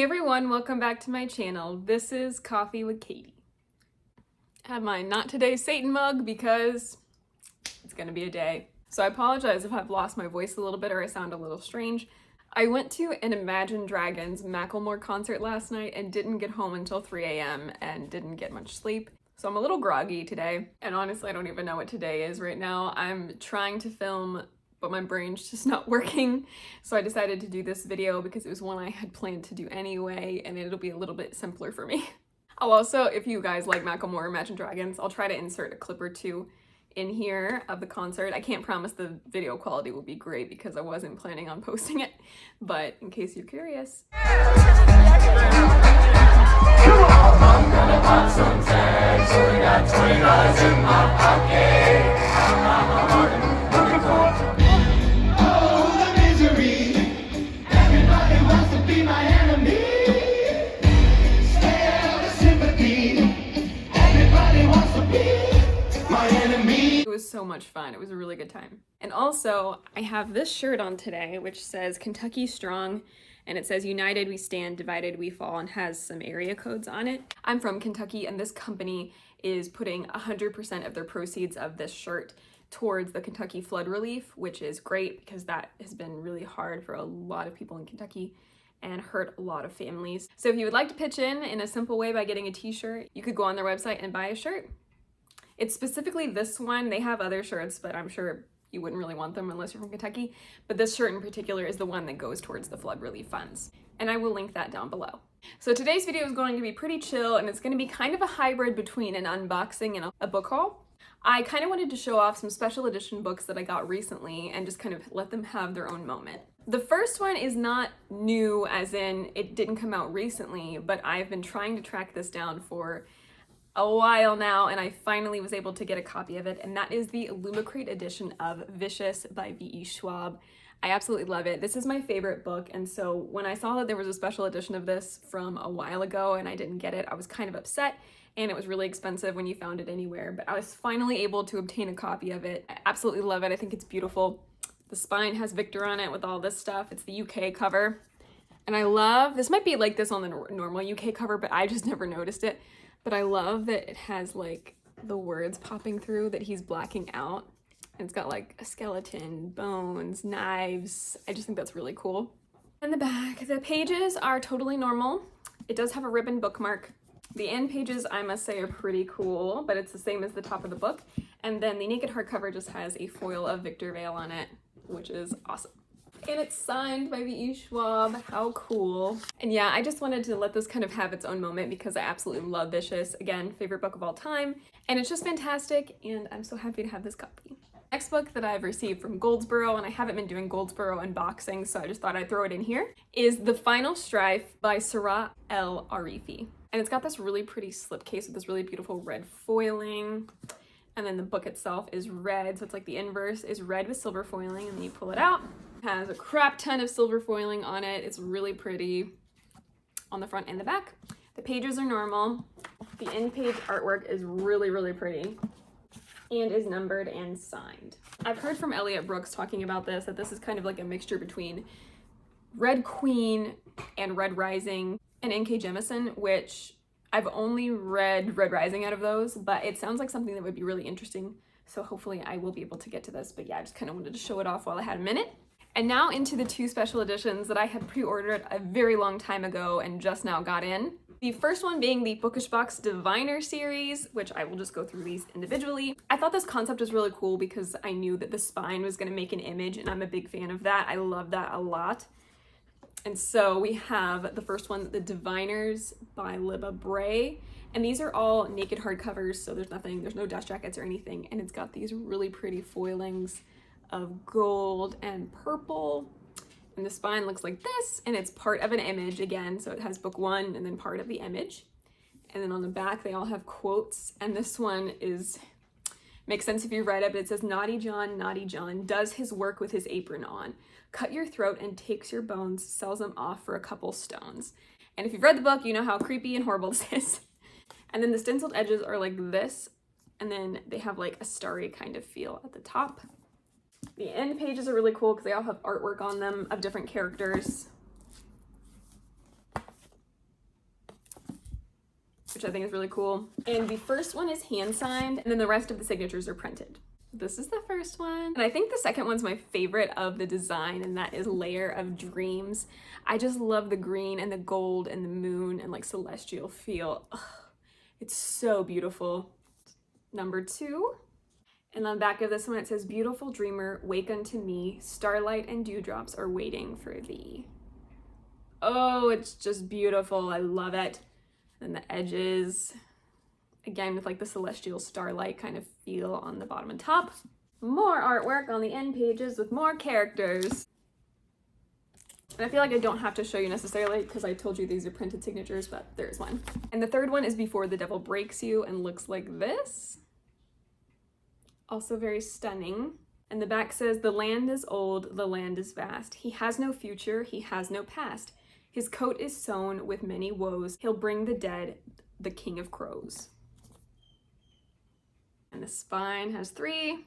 everyone, welcome back to my channel. This is Coffee with Katie. I have my Not Today Satan mug because it's gonna be a day. So I apologize if I've lost my voice a little bit or I sound a little strange. I went to an Imagine Dragons Macklemore concert last night and didn't get home until 3 a.m. and didn't get much sleep. So I'm a little groggy today, and honestly I don't even know what today is right now. I'm trying to film, but my brain's just not working. So I decided to do this video because it was one I had planned to do anyway, and it'll be a little bit simpler for me. I'll also, if you guys like Macklemore or Imagine Dragons, I'll try to insert a clip or two in here of the concert. I can't promise the video quality will be great because I wasn't planning on posting it, but in case you're curious. I'm gonna pop some tags, only got $20 in my pocket. Oh, the misery. Everybody wants to be my enemy. Spare the sympathy. Everybody wants to be my enemy. It was so much fun. It was a really good time. And also, I have this shirt on today, which says Kentucky Strong, and it says United We Stand, Divided We Fall, and has some area codes on it. I'm from Kentucky, and this company is putting 100% of their proceeds of this shirt towards the Kentucky flood relief, which is great because that has been really hard for a lot of people in Kentucky and hurt a lot of families. So if you would like to pitch in a simple way by getting a t-shirt, you could go on their website and buy a shirt. It's specifically this one. They have other shirts, but I'm sure you wouldn't really want them unless you're from Kentucky. But this shirt in particular is the one that goes towards the flood relief funds. And I will link that down below. So today's video is going to be pretty chill, and it's going to be kind of a hybrid between an unboxing and a book haul. I kind of wanted to show off some special edition books that I got recently and just kind of let them have their own moment. The first one is not new, as in it didn't come out recently, but I've been trying to track this down for a while now, and I finally was able to get a copy of it, and that is the Illumicrate edition of Vicious by V.E. Schwab. I absolutely love it. This is my favorite book, and so when I saw that there was a special edition of this from a while ago and I didn't get it, I was kind of upset, and it was really expensive when you found it anywhere, but I was finally able to obtain a copy of it. I absolutely love it. I think it's beautiful. The spine has Victor on it with all this stuff. It's the UK cover, and I love, this might be like this on the normal UK cover, but I just never noticed it. But I love that it has like the words popping through that he's blacking out. And it's got like a skeleton, bones, knives. I just think that's really cool. And the back, the pages are totally normal. It does have a ribbon bookmark. The end pages, I must say, are pretty cool, but it's the same as the top of the book. And then the naked hardcover just has a foil of Victor Vale on it, which is awesome. And it's signed by V.E. Schwab. How cool. And yeah, I just wanted to let this kind of have its own moment because I absolutely love Vicious. Again, favorite book of all time. And it's just fantastic, and I'm so happy to have this copy. Next book that I've received from Goldsboro, and I haven't been doing Goldsboro unboxing, so I just thought I'd throw it in here, is The Final Strife by Saraa El Arifi. And it's got this really pretty slipcase with this really beautiful red foiling. And then the book itself is red, so it's like the inverse is red with silver foiling, and then you pull it out. It has a crap ton of silver foiling on it. It's really pretty on the front and the back. The pages are normal. The end page artwork is really, really pretty and is numbered and signed. I've heard from Elliot Brooks talking about this, that this is kind of like a mixture between Red Queen and Red Rising and N.K. Jemisin, which I've only read Red Rising out of those, but it sounds like something that would be really interesting. So hopefully I will be able to get to this. But yeah, I just kind of wanted to show it off while I had a minute. And now into the two special editions that I had pre-ordered a very long time ago and just now got in. The first one being the Bookish Box Diviner series, which I will just go through these individually. I thought this concept was really cool because I knew that the spine was going to make an image, and I'm a big fan of that. I love that a lot. And so we have the first one, The Diviners by Libba Bray. And these are all naked hardcovers, so there's no dust jackets or anything. And it's got these really pretty foilings of gold and purple. And the spine looks like this, and it's part of an image again. So it has book one and then part of the image. And then on the back, they all have quotes. And this one makes sense if you've read it, but it says, Naughty John does his work with his apron on. Cut your throat and takes your bones, sells them off for a couple stones. And if you've read the book, you know how creepy and horrible this is. And then the stenciled edges are like this, and then they have like a starry kind of feel at the top. The end pages are really cool because they all have artwork on them of different characters. which I think is really cool. And the first one is hand signed, and then the rest of the signatures are printed. This is the first one. And I think the second one's my favorite of the design, and that is Layer of Dreams. I just love the green and the gold and the moon and like celestial feel. Ugh, it's so beautiful. Number 2. And on the back of this one, it says, beautiful dreamer, wake unto me. Starlight and dewdrops are waiting for thee. Oh, it's just beautiful. I love it. And the edges, again, with like the celestial starlight kind of feel on the bottom and top. More artwork on the end pages with more characters. And I feel like I don't have to show you necessarily because I told you these are printed signatures, but there's one. And the third one is Before the Devil Breaks You and looks like this. Also very stunning. And the back says, the land is old, the land is vast. He has no future, he has no past. His coat is sown with many woes. He'll bring the dead, the king of crows. And the spine has 3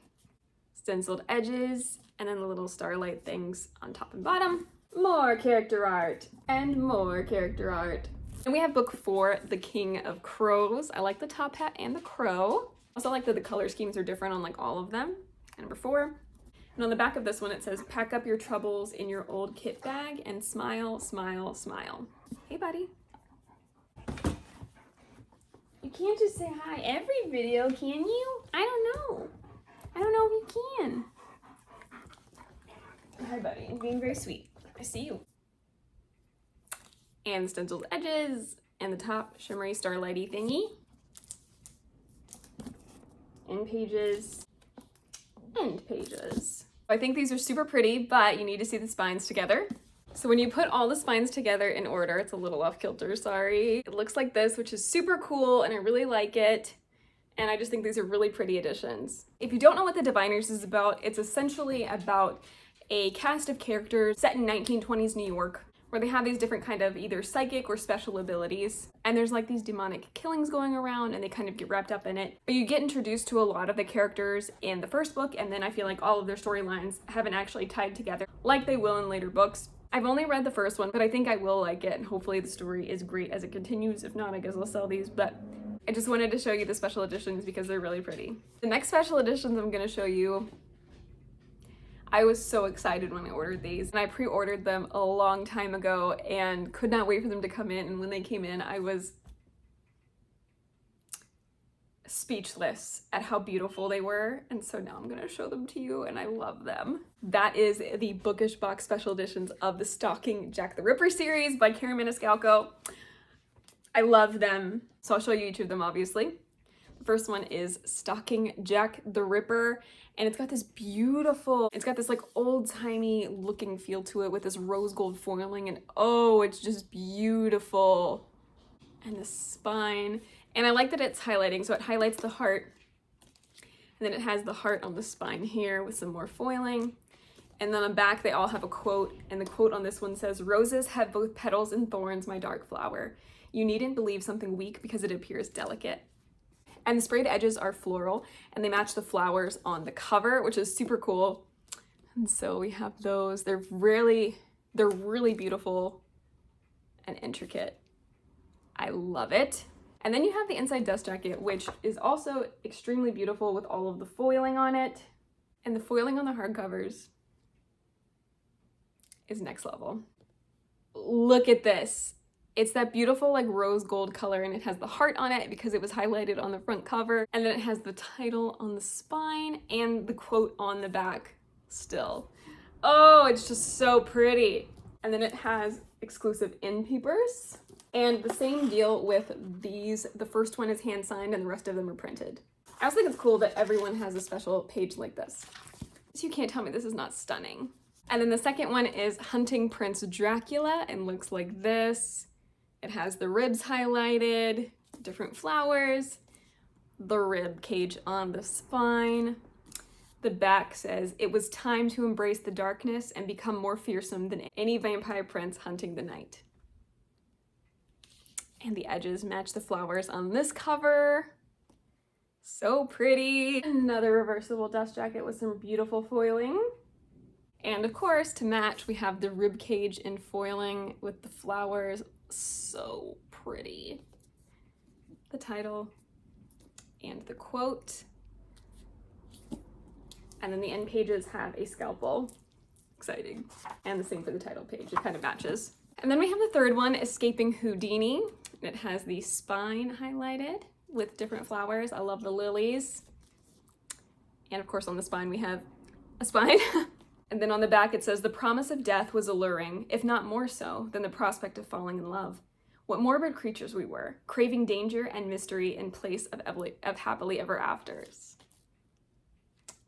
stenciled edges, and then the little starlight things on top and bottom. More character art, and more character art. And we have book 4, The King of Crows. I like the top hat and the crow. Also like that the color schemes are different on like all of them. And number 4. And on the back of this one, it says, pack up your troubles in your old kit bag and smile, smile, smile. Hey, buddy. You can't just say hi every video, can you? I don't know. I don't know if you can. Hi, buddy. I'm being very sweet. I see you. And stenciled edges, and the top shimmery starlighty thingy. End pages. End pages. I think these are super pretty, but you need to see the spines together. So when you put all the spines together in order, it's a little off kilter, sorry. It looks like this, which is super cool, and I really like it. And I just think these are really pretty additions. If you don't know what The Diviners is about, it's essentially about a cast of characters set in 1920s New York, where they have these different kind of either psychic or special abilities. And there's like these demonic killings going around and they kind of get wrapped up in it. But you get introduced to a lot of the characters in the first book, and then I feel like all of their storylines haven't actually tied together like they will in later books. I've only read the first one, but I think I will like it, and hopefully the story is great as it continues. If not, I guess I'll sell these, but I just wanted to show you the special editions because they're really pretty. The next special editions I'm gonna show you, I was so excited when I ordered these, and I pre-ordered them a long time ago and could not wait for them to come in, and when they came in, I was speechless at how beautiful they were, and so now I'm gonna show them to you, and I love them. That is the Bookish Box special editions of the Stalking Jack the Ripper series by Karen Maniscalco. I love them, so I'll show you each of them, obviously. The first one is Stalking Jack the Ripper, and it's got this like old-timey looking feel to it with this rose gold foiling, and oh, it's just beautiful. And the spine, and I like that it's highlighting, so it highlights the heart, and then it has the heart on the spine here with some more foiling. And then on the back, they all have a quote, and the quote on this one says, "Roses have both petals and thorns, my dark flower. You needn't believe something weak because it appears delicate." And the sprayed edges are floral, and they match the flowers on the cover, which is super cool. And so we have those. They're really beautiful and intricate. I love it. And then you have the inside dust jacket, which is also extremely beautiful with all of the foiling on it. And the foiling on the hardcovers is next level. Look at this. It's that beautiful like rose gold color, and it has the heart on it because it was highlighted on the front cover. And then it has the title on the spine and the quote on the back still. Oh, it's just so pretty. And then it has exclusive end papers. And the same deal with these. The first one is hand signed and the rest of them are printed. I also think it's cool that everyone has a special page like this. So you can't tell me this is not stunning. And then the second one is Hunting Prince Dracula and looks like this. It has the ribs highlighted, different flowers, the rib cage on the spine. The back says, "It was time to embrace the darkness and become more fearsome than any vampire prince hunting the night." And the edges match the flowers on this cover. So pretty. Another reversible dust jacket with some beautiful foiling. And of course, to match, we have the rib cage in foiling with the flowers. So pretty. the title, and the quote. And then the end pages have a scalpel. Exciting. And the same for the title page. It kind of matches. And then we have the third one, Escaping Houdini. It has the spine highlighted with different flowers. I love the lilies. And of course on the spine we have a spine. And then on the back it says, the promise of death was alluring, if not more so, than the prospect of falling in love. What morbid creatures we were, craving danger and mystery in place of happily ever afters.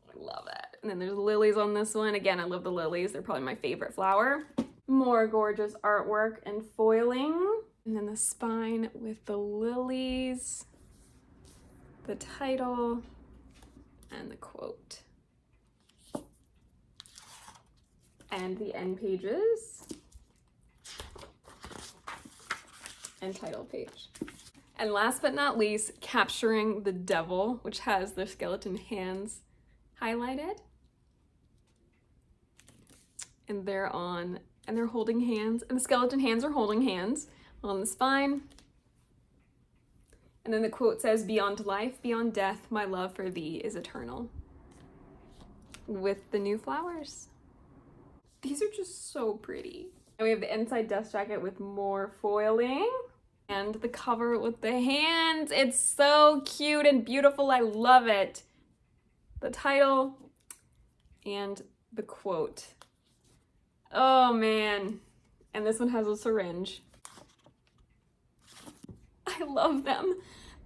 I love it. And then there's lilies on this one. Again, I love the lilies. They're probably my favorite flower. More gorgeous artwork and foiling. And then the spine with the lilies, the title, and the quote. And the end pages. And title page. And last but not least, Capturing the Devil, which has the skeleton hands highlighted. And they're holding hands, and the skeleton hands are holding hands on the spine. And then the quote says, beyond life, beyond death, my love for thee is eternal. With the new flowers. These are just so pretty. And we have the inside dust jacket with more foiling. And the cover with the hands. It's so cute and beautiful. I love it. The title and the quote. Oh man. And this one has a syringe. I love them.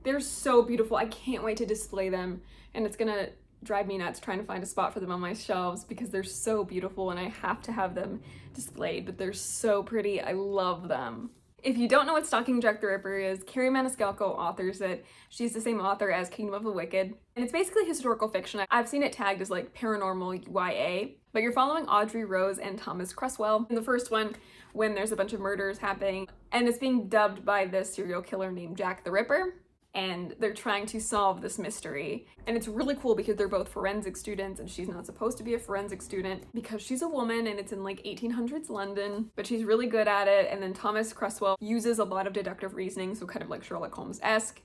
They're so beautiful. I can't wait to display them. And it's gonna drive me nuts trying to find a spot for them on my shelves because they're so beautiful and I have to have them displayed, but they're so pretty. I love them. If you don't know what Stalking Jack the Ripper is, Carrie Maniscalco authors it. She's the same author as Kingdom of the Wicked. And it's basically historical fiction. I've seen it tagged as like paranormal YA, but you're following Audrey Rose and Thomas Cresswell. In the first one, when there's a bunch of murders happening, and it's being dubbed by this serial killer named Jack the Ripper. And they're trying to solve this mystery. And it's really cool because they're both forensic students and she's not supposed to be a forensic student because she's a woman and it's in like 1800s London, but she's really good at it. And then Thomas Cresswell uses a lot of deductive reasoning, so kind of like Sherlock Holmes-esque.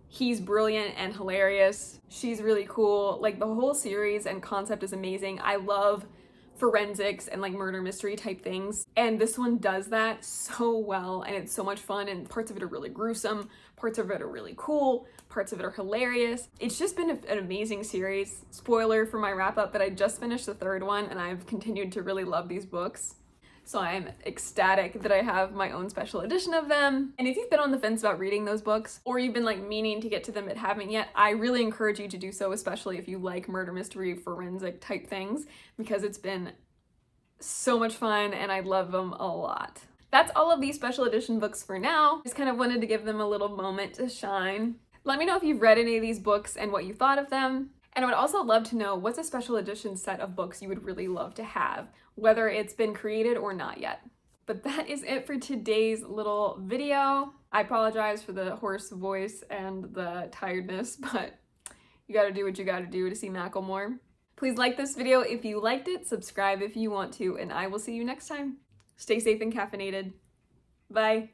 He's brilliant and hilarious. She's really cool. Like the whole series and concept is amazing. I love forensics and like murder mystery type things, and this one does that so well, and it's so much fun, and parts of it are really gruesome, parts of it are really cool, parts of it are hilarious. It's just been an amazing series. Spoiler for my wrap up, but I just finished the third one and I've continued to really love these books. So I'm ecstatic that I have my own special edition of them. And if you've been on the fence about reading those books, or you've been like meaning to get to them but haven't yet, I really encourage you to do so, especially if you like murder mystery, forensic type things, because it's been so much fun and I love them a lot. That's all of these special edition books for now. Just kind of wanted to give them a little moment to shine. Let me know if you've read any of these books and what you thought of them. And I would also love to know what's a special edition set of books you would really love to have, whether it's been created or not yet. But that is it for today's little video. I apologize for the hoarse voice and the tiredness, but you gotta do what you gotta do to see Macklemore. Please like this video if you liked it, subscribe if you want to, and I will see you next time. Stay safe and caffeinated. Bye.